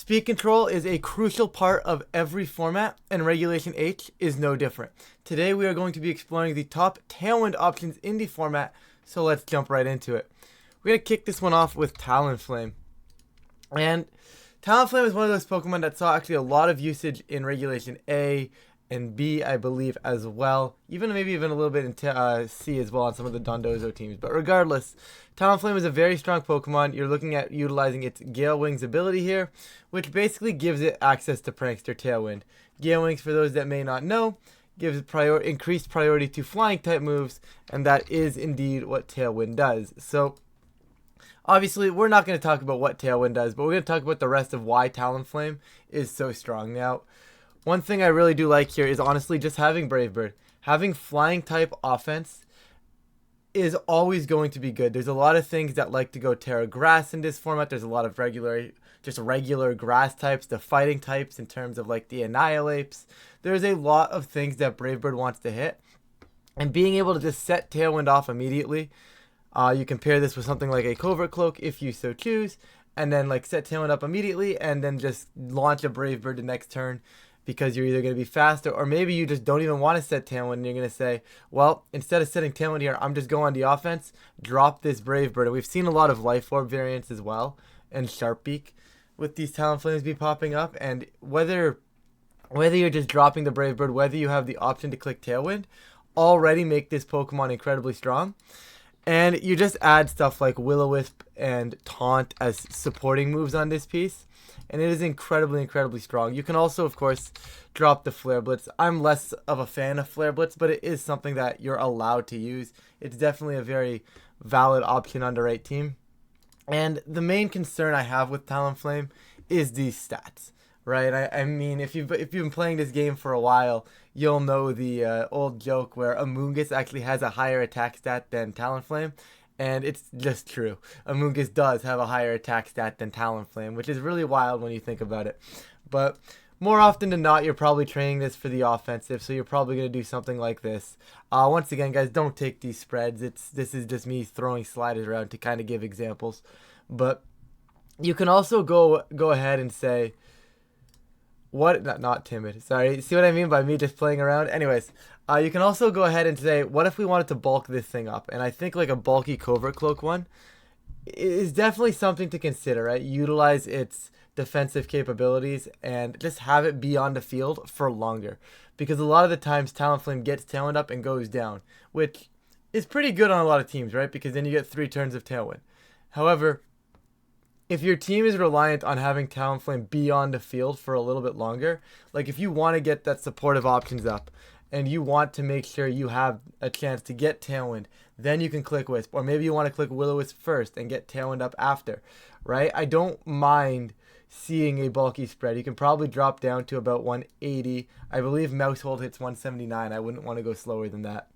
Speed control is a crucial part of every format, and Regulation H is no different. Today we are going to be exploring the top Tailwind options in the format, so let's jump right into it. We're going to kick this one off with Talonflame. And Talonflame is one of those Pokemon that saw actually a lot of usage in Regulation A and B, I believe, as well. Maybe even a little bit in C as well on some of the Dondozo teams. But regardless, Talonflame is a very strong Pokemon. You're looking at utilizing its Gale Wings ability here, which basically gives it access to Prankster Tailwind. Gale Wings, for those that may not know, gives increased priority to flying type moves, and that is indeed what Tailwind does. So obviously, we're not going to talk about what Tailwind does, but we're going to talk about the rest of why Talonflame is so strong. Now, one thing I really do like here is honestly just having Brave Bird. Having flying type offense is always going to be good. There's a lot of things that like to go Terra Grass in this format. There's a lot of regular grass types, the fighting types in terms of like the Annihilates. There's a lot of things that Brave Bird wants to hit. And being able to just set Tailwind off immediately, you can pair this with something like a Covert Cloak if you so choose, and then like set Tailwind up immediately and then just launch a Brave Bird the next turn, because you're either going to be faster, or maybe you just don't even want to set Tailwind and you're going to say, well, instead of setting Tailwind here, I'm just going on the offense, drop this Brave Bird. And we've seen a lot of Life Orb variants as well, and Sharp Beak with these Talonflames be popping up. And whether you're just dropping the Brave Bird, whether you have the option to click Tailwind, already make this Pokemon incredibly strong. And you just add stuff like Will-O-Wisp and Taunt as supporting moves on this piece, and it is incredibly, incredibly strong. You can also, of course, drop the Flare Blitz. I'm less of a fan of Flare Blitz, but it is something that you're allowed to use. It's definitely a very valid option on the right team. And the main concern I have with Talonflame is these stats, right? I mean, if you've been playing this game for a while, you'll know the old joke where Amoonguss actually has a higher attack stat than Talonflame. And it's just true. Amoonguss does have a higher attack stat than Talonflame, which is really wild when you think about it. But more often than not, you're probably training this for the offensive, so you're probably going to do something like this. Once again, guys, don't take these spreads. This is just me throwing sliders around to kind of give examples. But you can also go ahead and say, not timid, sorry, see what I mean by me just playing around? Anyways, you can also go ahead and say, what if we wanted to bulk this thing up? And I think like a bulky Covert Cloak one is definitely something to consider, right? Utilize its defensive capabilities and just have it be on the field for longer, because a lot of the times Talonflame gets Tailwind up and goes down, which is pretty good on a lot of teams, right? Because then you get 3 turns of Tailwind. However, if your team is reliant on having Talonflame be on the field for a little bit longer, like if you want to get that supportive options up and you want to make sure you have a chance to get Tailwind, then you can click Wisp. Or maybe you want to click Will-O-Wisp first and get Tailwind up after, right? I don't mind seeing a bulky spread. You can probably drop down to about 180. I believe Mousehold hits 179. I wouldn't want to go slower than that.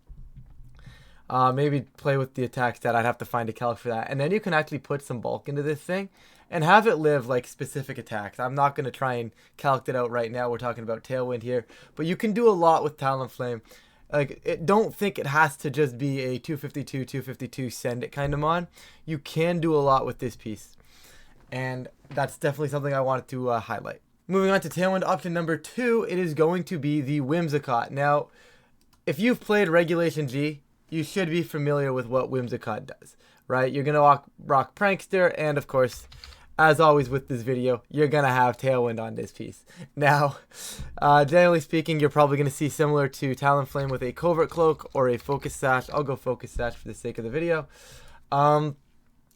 Maybe play with the attack stat. I'd have to find a calc for that. And then you can actually put some bulk into this thing and have it live like specific attacks. I'm not going to try and calc it out right now. We're talking about Tailwind here. But you can do a lot with Talonflame. Don't think it has to just be a 252 send it kind of mon. You can do a lot with this piece. And that's definitely something I wanted to highlight. Moving on to Tailwind option number 2, it is going to be the Whimsicott. Now, if you've played Regulation G, you should be familiar with what Whimsicott does, right? You're going to rock Prankster, and of course, as always with this video, you're going to have Tailwind on this piece. Now, generally speaking, you're probably going to see similar to Talonflame with a Covert Cloak or a Focus Sash. I'll go Focus Sash for the sake of the video. And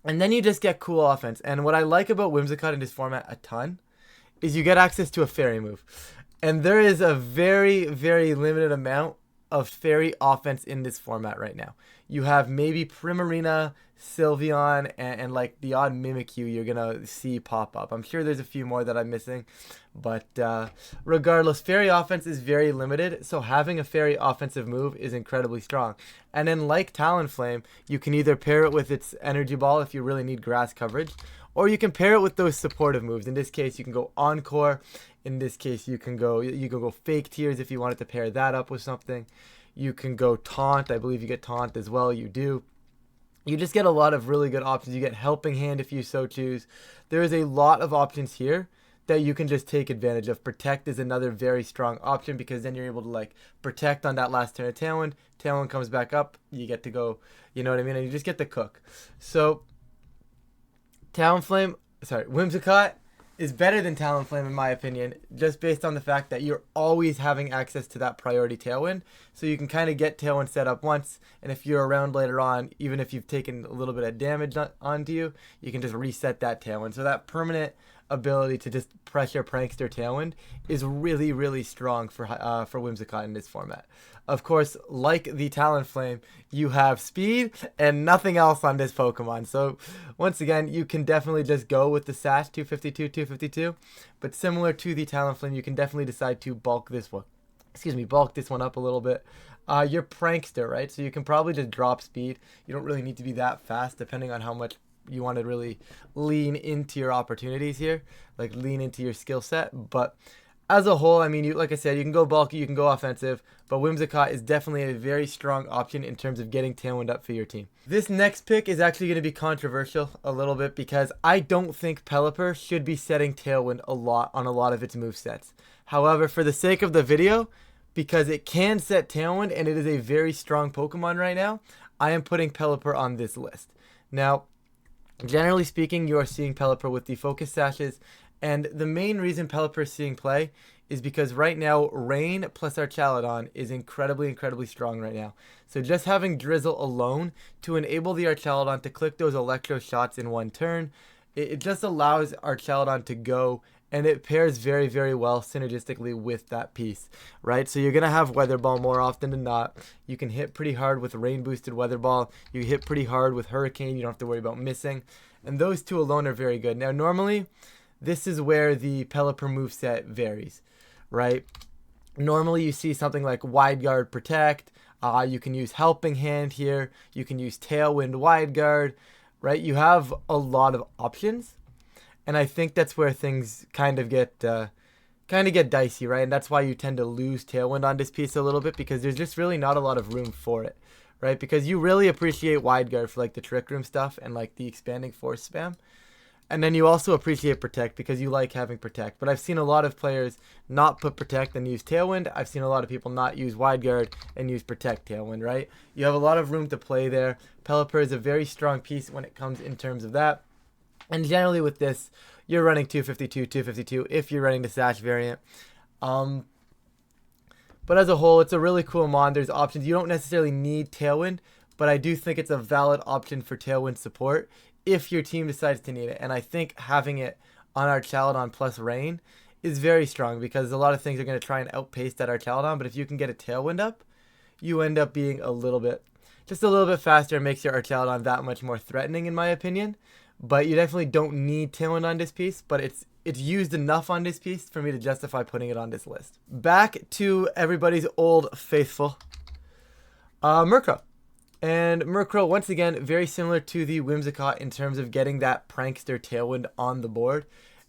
then you just get cool offense. And what I like about Whimsicott in this format a ton is you get access to a Fairy move. And there is a very, very limited amount of Fairy offense in this format right now. You have maybe Primarina, Sylveon, and like the odd Mimikyu you're gonna see pop up. I'm sure there's a few more that I'm missing, but regardless, Fairy offense is very limited, so having a Fairy offensive move is incredibly strong. And then like Talonflame, you can either pair it with its Energy Ball if you really need grass coverage, or you can pair it with those supportive moves. In this case, you can go Encore. In this case, you can go Fake Tears if you wanted to pair that up with something. You can go Taunt. I believe you get Taunt as well. You do. You just get a lot of really good options. You get Helping Hand if you so choose. There is a lot of options here that you can just take advantage of. Protect is another very strong option because then you're able to like protect on that last turn of Tailwind. Tailwind comes back up, you get to go, you know what I mean? And you just get the cook. So Whimsicott is better than Talonflame in my opinion, just based on the fact that you're always having access to that priority Tailwind. So you can kind of get Tailwind set up once, and if you're around later on, even if you've taken a little bit of damage onto you, you can just reset that Tailwind. So that permanent ability to just pressure Prankster Tailwind is really, really strong for Whimsicott in this format. Of course, like the Talonflame, you have speed and nothing else on this Pokemon. So once again, you can definitely just go with the Sash 252. But similar to the Talonflame, you can definitely decide to bulk this one up a little bit. You're Prankster, right? So you can probably just drop speed. You don't really need to be that fast, depending on how much you want to really lean into your opportunities here, like lean into your skill set. But as a whole, I mean, like I said, you can go bulky, you can go offensive, but Whimsicott is definitely a very strong option in terms of getting Tailwind up for your team. This next pick is actually going to be controversial a little bit because I don't think Pelipper should be setting Tailwind a lot on a lot of its movesets. However, for the sake of the video, because it can set Tailwind and it is a very strong Pokemon right now, I am putting Pelipper on this list. Now, generally speaking, you are seeing Pelipper with the Focus Sashes, and the main reason Pelipper is seeing play is because right now, Rain plus Archaludon is incredibly, incredibly strong right now. So just having Drizzle alone to enable the Archaludon to click those Electro shots in one turn, it just allows Archaludon to go, and it pairs very, very well synergistically with that piece, right? So you're going to have Weather Ball more often than not. You can hit pretty hard with Rain boosted Weather Ball. You hit pretty hard with Hurricane. You don't have to worry about missing. And those two alone are very good. Now, normally, this is where the Pelipper moveset varies, right? Normally, you see something like Wide Guard Protect. You can use Helping Hand here. You can use Tailwind Wide Guard, right? You have a lot of options. And I think that's where things kind of get dicey, right? And that's why you tend to lose Tailwind on this piece a little bit because there's just really not a lot of room for it, right? Because you really appreciate Wide Guard for like the Trick Room stuff and like the Expanding Force spam. And then you also appreciate Protect because you like having Protect. But I've seen a lot of players not put Protect and use Tailwind. I've seen a lot of people not use Wide Guard and use Protect Tailwind, right? You have a lot of room to play there. Pelipper is a very strong piece when it comes in terms of that. And generally with this, you're running 252 if you're running the Sash variant. But as a whole, it's a really cool mon. There's options. You don't necessarily need Tailwind, but I do think it's a valid option for Tailwind support if your team decides to need it. And I think having it on Archaludon plus Rain is very strong because a lot of things are going to try and outpace that Archaludon. But if you can get a Tailwind up, you end up being just a little bit faster and makes your Archaludon that much more threatening in my opinion. But you definitely don't need Tailwind on this piece, but it's used enough on this piece for me to justify putting it on this list. Back to everybody's old faithful, Murkrow. And Murkrow, once again, very similar to the Whimsicott in terms of getting that Prankster Tailwind on the board.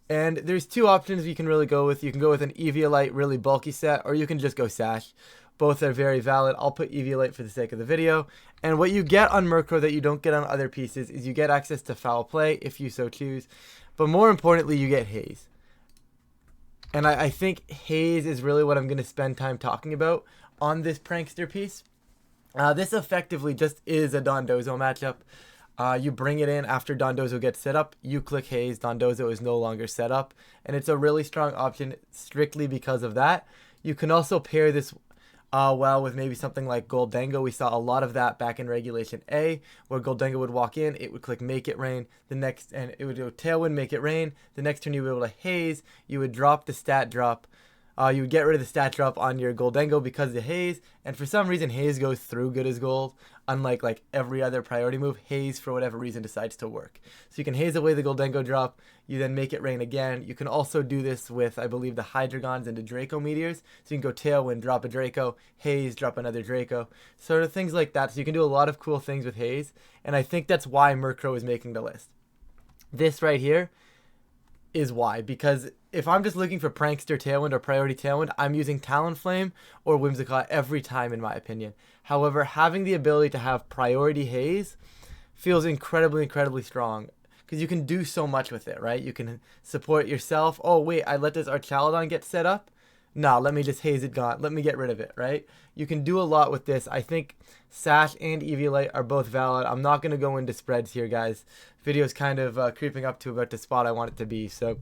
And there's two options you can really go with. You can go with an Eviolite really bulky set, or you can just go Sash. Both are very valid. I'll put Eviolite for the sake of the video. And what you get on Murkrow that you don't get on other pieces is you get access to Foul Play if you so choose. But more importantly, you get Haze. And I think Haze is really what I'm going to spend time talking about on this Prankster piece. This effectively just is a Dondozo matchup. You bring it in after Dondozo gets set up. You click Haze. Dondozo is no longer set up. And it's a really strong option strictly because of that. You can also pair this well with maybe something like Goldengo. We saw a lot of that back in Regulation A, where Goldengo would walk in, it would click Make It Rain, and it would do Tailwind, Make It Rain. The next turn you would be able to Haze, you would drop the stat drop. You would get rid of the stat drop on your Goldengo because of the Haze, and for some reason Haze goes through good as gold. Unlike like every other priority move, Haze for whatever reason decides to work. So you can Haze away the Goldengo drop, you then Make It Rain again. You can also do this with, I believe, the Hydreigons and the Draco Meteors. So you can go Tailwind, drop a Draco, Haze, drop another Draco. Sort of things like that. So you can do a lot of cool things with Haze, and I think that's why Murkrow is making the list. This right here is why, because if I'm just looking for Prankster Tailwind or Priority Tailwind, I'm using Talonflame or Whimsicott every time in my opinion. However, having the ability to have Priority Haze feels incredibly, incredibly strong because you can do so much with it, right? You can support yourself. Oh, wait, I let this Archaludon get set up. No, let me just haze it gone. Let me get rid of it, right? You can do a lot with this. I think Sash and Eviolite are both valid. I'm not going to go into spreads here, guys. Video's kind of creeping up to about the spot I want it to be, so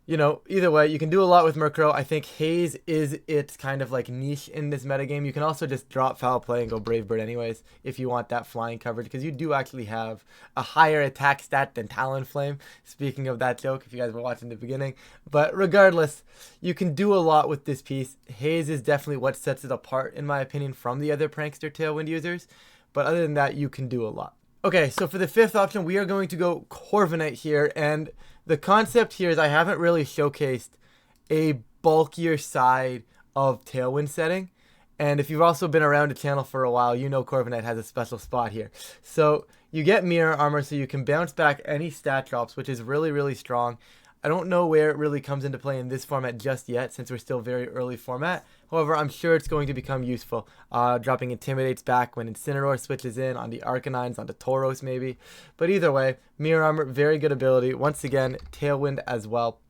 you know, either way, you can do a lot with Murkrow. I think Haze is its kind of like niche in this metagame. You can also just drop Foul Play and go Brave Bird anyways if you want that flying coverage, because you do actually have a higher attack stat than Talonflame. Speaking of that joke, if you guys were watching the beginning. But regardless, you can do a lot with this piece. Haze is definitely what sets it apart, in my opinion, from the other Prankster Tailwind users. But other than that, you can do a lot. Okay, so for the fifth option, we are going to go Corviknight here, and the concept here is I haven't really showcased a bulkier side of Tailwind setting, and if you've also been around the channel for a while, you know Corviknight has a special spot here. So you get Mirror Armor, so you can bounce back any stat drops, which is really, really strong. I don't know where it really comes into play in this format just yet, since we're still very early format. However, I'm sure it's going to become useful. Dropping Intimidates back when Incineroar switches in, on the Arcanines, onto Tauros maybe. But either way, Mirror Armor, very good ability. Once again, Tailwind as well.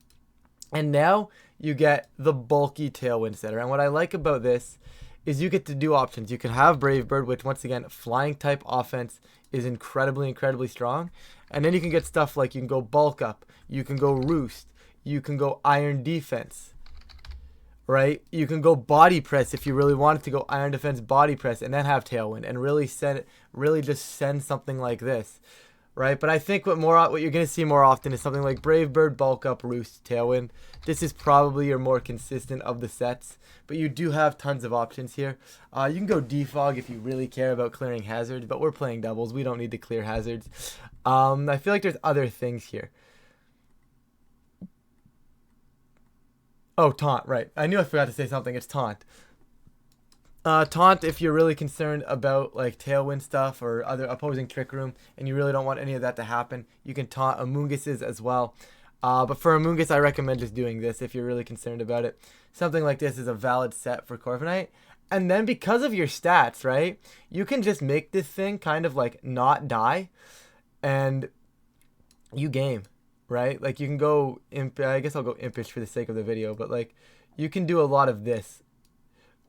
And now you get the bulky Tailwind setter. And what I like about this is you get to do options. You can have Brave Bird, which once again, flying type offense is incredibly, incredibly strong. And then you can get stuff like you can go Bulk Up, you can go Roost, you can go Iron Defense, right? You can go Body Press if you really wanted to go Iron Defense, Body Press, and then have Tailwind and really just send something like this, right? But I think what you're going to see more often is something like Brave Bird, Bulk Up, Roost, Tailwind. This is probably your more consistent of the sets, but you do have tons of options here. You can go Defog if you really care about clearing hazards, but we're playing doubles. We don't need to clear hazards. I feel like there's other things here. Oh, Taunt, right. I knew I forgot to say something. It's Taunt. Taunt if you're really concerned about like Tailwind stuff or other opposing Trick Room and you really don't want any of that to happen. You can taunt Amoonguses as well. But for Amoongus, I recommend just doing this if you're really concerned about it. Something like this is a valid set for Corviknight. And then because of your stats, right, you can just make this thing kind of like not die and you game, right? Like you can go I guess I'll go Impish for the sake of the video, but like you can do a lot of this,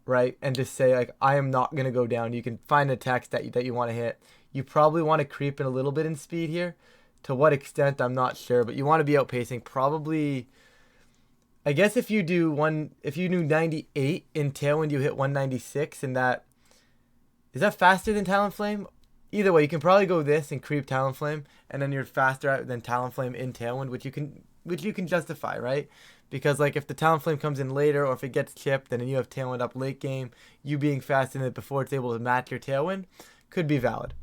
right? And just say like, I am not going to go down. You can find attacks that you want to hit. You probably want to creep in a little bit in speed here. To what extent, I'm not sure, but you want to be outpacing probably, I guess if you do 98 in Tailwind, you hit 196, and is that faster than Talonflame? Either way, you can probably go this and creep Talonflame, and then you're faster than Talonflame in Tailwind, which you can justify, right? Because like if the Talonflame comes in later, or if it gets chipped, and then you have Tailwind up late game, you being faster than it before it's able to match your Tailwind could be valid,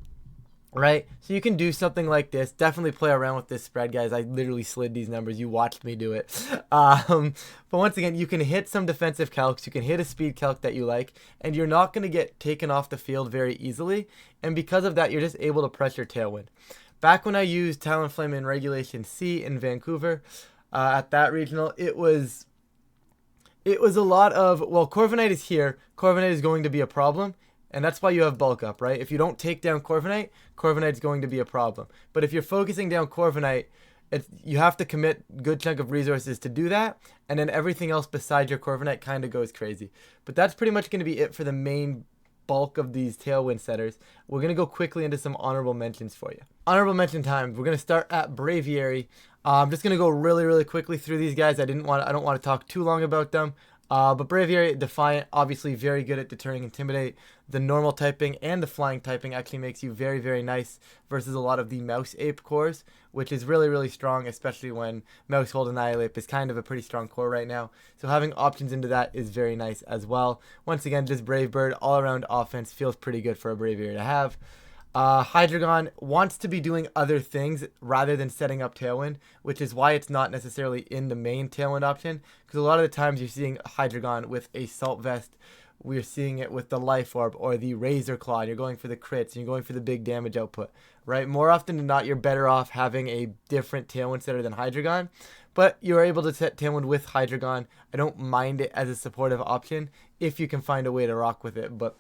right? So you can do something like this. Definitely play around with this spread, guys. I literally slid these numbers. You watched me do it. But once again, you can hit some defensive calcs. You can hit a speed calc that you like, and you're not going to get taken off the field very easily. And because of that, you're just able to press your Tailwind. Back when I used Talonflame in Regulation C in Vancouver, at that regional, it was a lot of, well, Corviknight is here. Corviknight is going to be a problem. And that's why you have Bulk Up, right? If you don't take down Corviknight, Corviknight's going to be a problem. But if you're focusing down Corviknight, you have to commit a good chunk of resources to do that. And then everything else besides your Corviknight kind of goes crazy. But that's pretty much going to be it for the main bulk of these Tailwind setters. We're going to go quickly into some honorable mentions for you. Honorable mention time. We're going to start at Braviary. I'm just going to go really, really quickly through these guys. I don't want to talk too long about them. But Braviary, Defiant, obviously very good at deterring Intimidate. The normal typing and the flying typing actually makes you very, very nice versus a lot of the Mouse Ape cores, which is really, really strong, especially when Mouse Hold Annihilate is kind of a pretty strong core right now. So having options into that is very nice as well. Once again, just Brave Bird, all-around offense feels pretty good for a Braviary to have. Hydreigon wants to be doing other things rather than setting up Tailwind, which is why it's not necessarily in the main Tailwind option, because a lot of the times you're seeing Hydreigon with a Salt Vest, we're seeing it with the Life Orb or the Razor Claw, and you're going for the crits, and you're going for the big damage output, right? More often than not, you're better off having a different Tailwind setter than Hydreigon, but you're able to set Tailwind with Hydreigon. I don't mind it as a supportive option if you can find a way to rock with it, but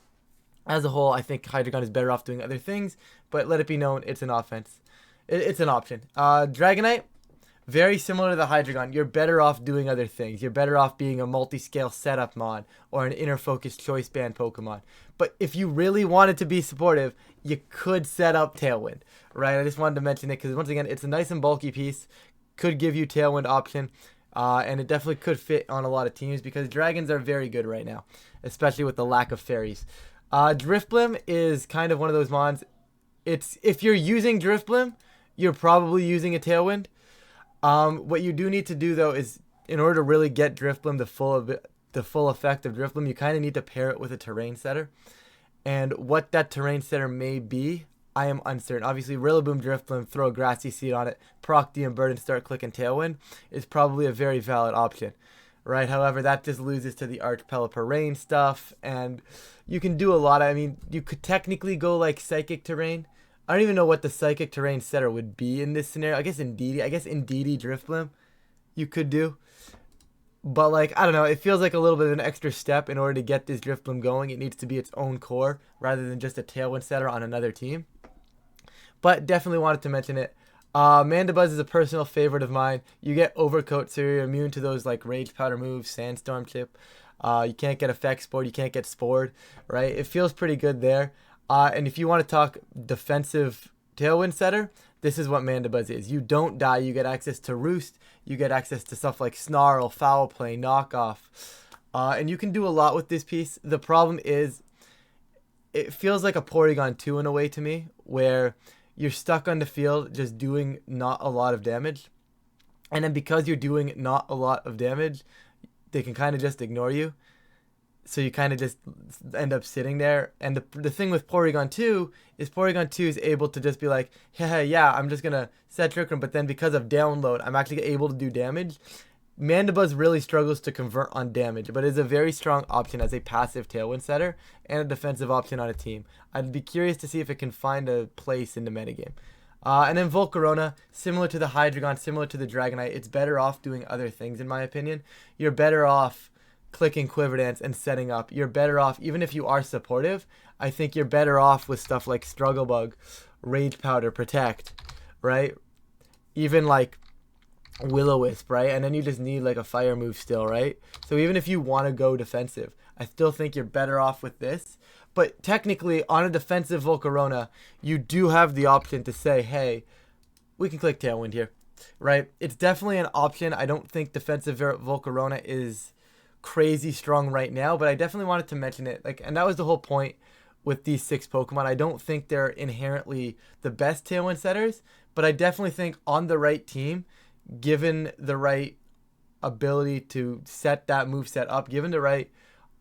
as a whole, I think Hydreigon is better off doing other things, but let it be known, it's an offense. It's an option. Dragonite, very similar to the Hydreigon. You're better off doing other things. You're better off being a multi-scale setup mod or an inner focus choice band Pokemon. But if you really wanted to be supportive, you could set up Tailwind, right? I just wanted to mention it because once again, it's a nice and bulky piece. Could give you Tailwind option. And it definitely could fit on a lot of teams because dragons are very good right now, especially with the lack of fairies. Drifblim is kind of one of those mons. If you're using Drifblim, you're probably using a Tailwind. What you do need to do though is, in order to really get Drifblim the full effect of Drifblim, you kind of need to pair it with a terrain setter. And what that terrain setter may be, I am uncertain. Obviously, Rillaboom, Drifblim, throw a Grassy Seed on it, proc the Bird, and start clicking Tailwind is probably a very valid option, right? However, that just loses to the Arch Pelipper Rain stuff, and you can do a lot. I mean, you could technically go like Psychic Terrain. I don't even know what the Psychic Terrain setter would be in this scenario. I guess Indeedee Drifblim you could do. But, like, I don't know. It feels like a little bit of an extra step in order to get this Drifblim going. It needs to be its own core rather than just a Tailwind setter on another team. But definitely wanted to mention it. Mandibuzz is a personal favorite of mine. You get Overcoat, so you're immune to those, like, Rage Powder moves, Sandstorm Chip. You can't get Effect Spored. You can't get Spored, right? It feels pretty good there. And if you want to talk defensive Tailwind setter, this is what Mandibuzz is. You don't die. You get access to Roost. You get access to stuff like Snarl, Foul Play, Knockoff. And you can do a lot with this piece. The problem is it feels like a Porygon 2 in a way to me, where you're stuck on the field just doing not a lot of damage. And then because you're doing not a lot of damage, they can kind of just ignore you. So you kind of just end up sitting there. And the thing with Porygon 2 is Porygon 2 is able to just be like, yeah, I'm just going to set Trick Room. But then because of download, I'm actually able to do damage. Mandibuzz really struggles to convert on damage, but is a very strong option as a passive Tailwind setter and a defensive option on a team. I'd be curious to see if it can find a place in the metagame. And then Volcarona, similar to the Hydreigon, similar to the Dragonite, it's better off doing other things in my opinion. You're better off clicking Quiver Dance and setting up. You're better off, even if you are supportive, I think you're better off with stuff like Struggle Bug, Rage Powder, Protect, right? Even like Will-O-Wisp, right? And then you just need like a fire move still, right? So even if you want to go defensive, I still think you're better off with this. But technically, on a defensive Volcarona, you do have the option to say, hey, we can click Tailwind here, right? It's definitely an option. I don't think defensive Volcarona is crazy strong right now, but I definitely wanted to mention it. Like, and that was the whole point with these 6 Pokemon. I don't think they're inherently the best Tailwind setters, but I definitely think on the right team, given the right ability to set that moveset up, given the right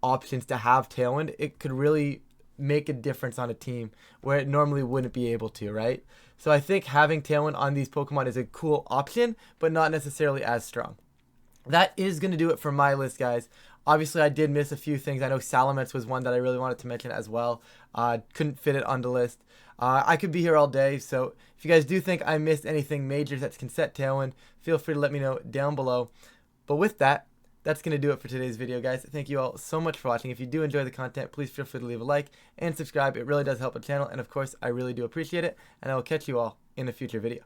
options to have Tailwind, it could really make a difference on a team where it normally wouldn't be able to, right? So I think having Tailwind on these Pokemon is a cool option, but not necessarily as strong. That is going to do it for my list, guys. Obviously, I did miss a few things. I know Salamence was one that I really wanted to mention as well. Couldn't fit it on the list. I could be here all day, so if you guys do think I missed anything major that can set Tailwind, feel free to let me know down below. But with that, that's going to do it for today's video, guys. Thank you all so much for watching. If you do enjoy the content, please feel free to leave a like and subscribe. It really does help the channel, and of course, I really do appreciate it, and I will catch you all in a future video.